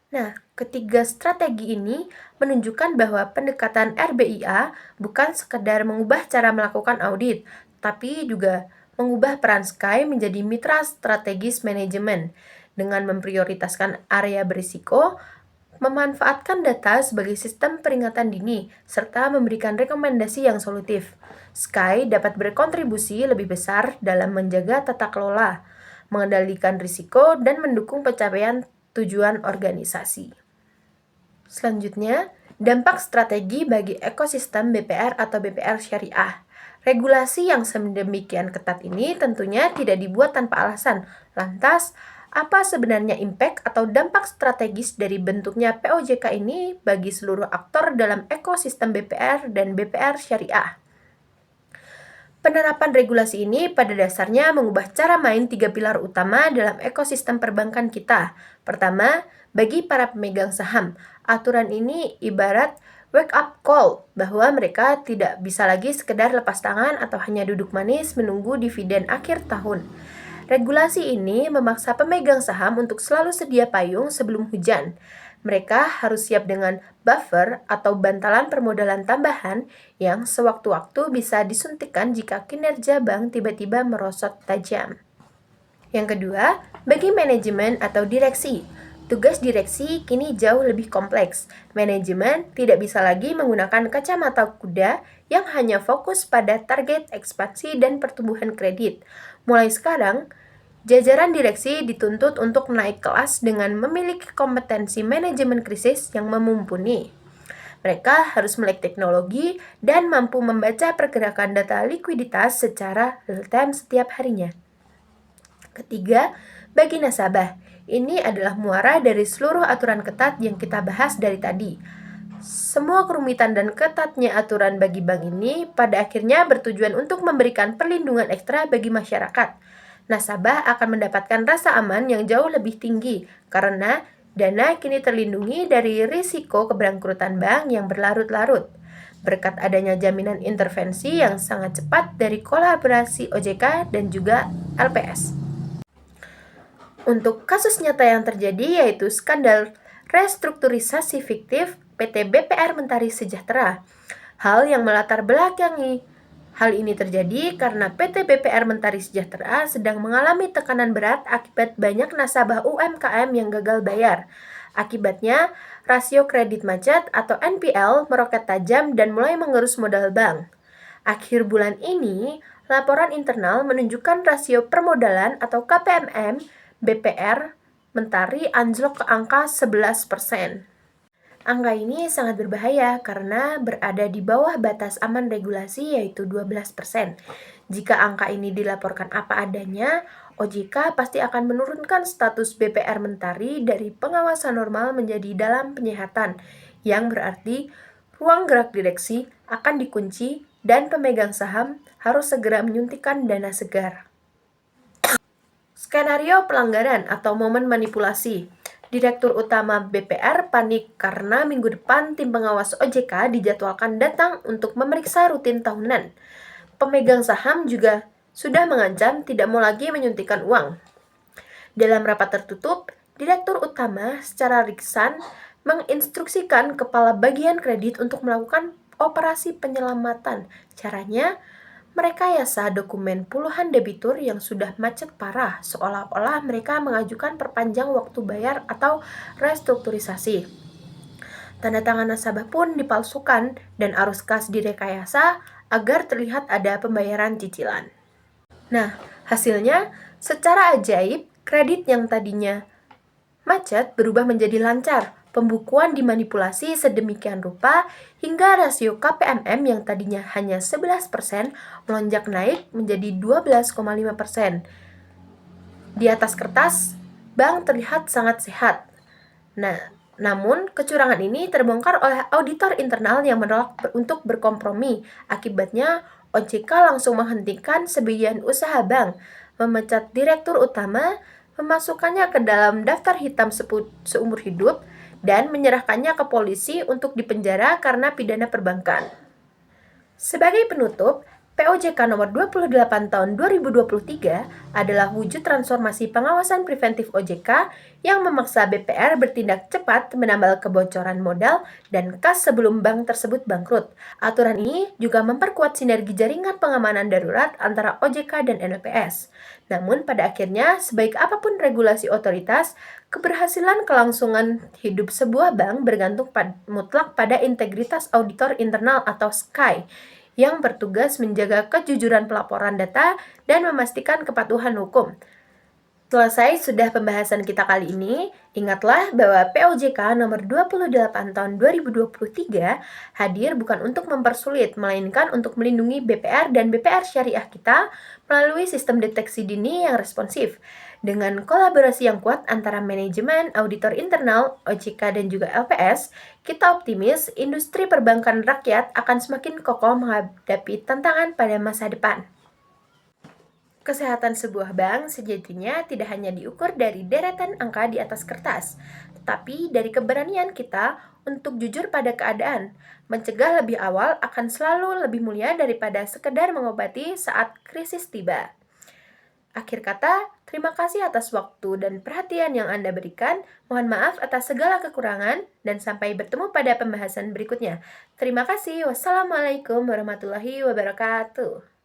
Nah, ketiga strategi ini menunjukkan bahwa pendekatan RBIA bukan sekedar mengubah cara melakukan audit, tapi juga mengubah peran Sky menjadi mitra strategis manajemen dengan memprioritaskan area berisiko, memanfaatkan data sebagai sistem peringatan dini, serta memberikan rekomendasi yang solutif. Sky dapat berkontribusi lebih besar dalam menjaga tata kelola, mengendalikan risiko, dan mendukung pencapaian tujuan organisasi. Selanjutnya, dampak strategi bagi ekosistem BPR atau BPR syariah. Regulasi yang sedemikian ketat ini tentunya tidak dibuat tanpa alasan. Lantas, apa sebenarnya impact atau dampak strategis dari bentuknya POJK ini bagi seluruh aktor dalam ekosistem BPR dan BPR syariah? Penerapan regulasi ini pada dasarnya mengubah cara main tiga pilar utama dalam ekosistem perbankan kita. Pertama, bagi para pemegang saham, aturan ini ibarat wake up call bahwa mereka tidak bisa lagi sekedar lepas tangan atau hanya duduk manis menunggu dividen akhir tahun. Regulasi ini memaksa pemegang saham untuk selalu sedia payung sebelum hujan. Mereka harus siap dengan buffer atau bantalan permodalan tambahan yang sewaktu-waktu bisa disuntikkan jika kinerja bank tiba-tiba merosot tajam. Yang kedua, bagi manajemen atau direksi. Tugas direksi kini jauh lebih kompleks. Manajemen tidak bisa lagi menggunakan kacamata kuda yang hanya fokus pada target ekspansi dan pertumbuhan kredit. Mulai sekarang, jajaran direksi dituntut untuk naik kelas dengan memiliki kompetensi manajemen krisis yang mumpuni. Mereka harus melek teknologi dan mampu membaca pergerakan data likuiditas secara real-time setiap harinya. Ketiga, bagi nasabah, ini adalah muara dari seluruh aturan ketat yang kita bahas dari tadi. Semua kerumitan dan ketatnya aturan bagi bank ini pada akhirnya bertujuan untuk memberikan perlindungan ekstra bagi masyarakat. Nasabah akan mendapatkan rasa aman yang jauh lebih tinggi karena dana kini terlindungi dari risiko keberangkrutan bank yang berlarut-larut. Berkat adanya jaminan intervensi yang sangat cepat dari kolaborasi OJK dan juga LPS. Untuk kasus nyata yang terjadi yaitu skandal restrukturisasi fiktif PT BPR Mentari Sejahtera. Hal yang melatar belakangi hal ini terjadi karena PT BPR Mentari Sejahtera sedang mengalami tekanan berat akibat banyak nasabah UMKM yang gagal bayar. Akibatnya, rasio kredit macet atau NPL meroket tajam dan mulai mengerus modal bank. Akhir bulan ini, laporan internal menunjukkan rasio permodalan atau KPMM BPR Mentari anjlok ke angka 11%. Angka ini sangat berbahaya karena berada di bawah batas aman regulasi yaitu 12%. Jika angka ini dilaporkan apa adanya, OJK pasti akan menurunkan status BPR Mentari dari pengawasan normal menjadi dalam penyehatan, yang berarti ruang gerak direksi akan dikunci dan pemegang saham harus segera menyuntikkan dana segar. Skenario pelanggaran atau momen manipulasi. Direktur Utama BPR panik karena minggu depan tim pengawas OJK dijadwalkan datang untuk memeriksa rutin tahunan. Pemegang saham juga sudah mengancam tidak mau lagi menyuntikkan uang. Dalam rapat tertutup, Direktur Utama secara ringkasan menginstruksikan kepala bagian kredit untuk melakukan operasi penyelamatan. Caranya, merekayasa dokumen puluhan debitur yang sudah macet parah, seolah-olah mereka mengajukan perpanjang waktu bayar atau restrukturisasi. Tanda tangan nasabah pun dipalsukan dan arus kas direkayasa agar terlihat ada pembayaran cicilan. Nah, hasilnya secara ajaib, kredit yang tadinya macet berubah menjadi lancar. Pembukuan dimanipulasi sedemikian rupa hingga rasio KPMM yang tadinya hanya 11% melonjak naik menjadi 12,5%. Di atas kertas, bank terlihat sangat sehat. Namun, kecurangan ini terbongkar oleh auditor internal yang menolak untuk berkompromi. Akibatnya, OJK langsung menghentikan sebagian usaha bank, memecat direktur utama, memasukkannya ke dalam daftar hitam seumur hidup, dan menyerahkannya ke polisi untuk dipenjara karena pidana perbankan. Sebagai penutup, POJK nomor 28 tahun 2023 adalah wujud transformasi pengawasan preventif OJK yang memaksa BPR bertindak cepat menambal kebocoran modal dan kas sebelum bank tersebut bangkrut. Aturan ini juga memperkuat sinergi jaringan pengamanan darurat antara OJK dan NLPS. Namun pada akhirnya, sebaik apapun regulasi otoritas, keberhasilan kelangsungan hidup sebuah bank bergantung mutlak pada integritas auditor internal atau SKAI yang bertugas menjaga kejujuran pelaporan data dan memastikan kepatuhan hukum. Selesai sudah pembahasan kita kali ini. Ingatlah bahwa POJK nomor 28 tahun 2023 hadir bukan untuk mempersulit, melainkan untuk melindungi BPR dan BPR syariah kita melalui sistem deteksi dini yang responsif. Dengan kolaborasi yang kuat antara manajemen, auditor internal, OJK, dan juga LPS, kita optimis industri perbankan rakyat akan semakin kokoh menghadapi tantangan pada masa depan. Kesehatan sebuah bank sejatinya tidak hanya diukur dari deretan angka di atas kertas, tetapi dari keberanian kita untuk jujur pada keadaan. Mencegah lebih awal akan selalu lebih mulia daripada sekedar mengobati saat krisis tiba. Akhir kata, terima kasih atas waktu dan perhatian yang Anda berikan. Mohon maaf atas segala kekurangan dan sampai bertemu pada pembahasan berikutnya. Terima kasih. Wassalamualaikum warahmatullahi wabarakatuh.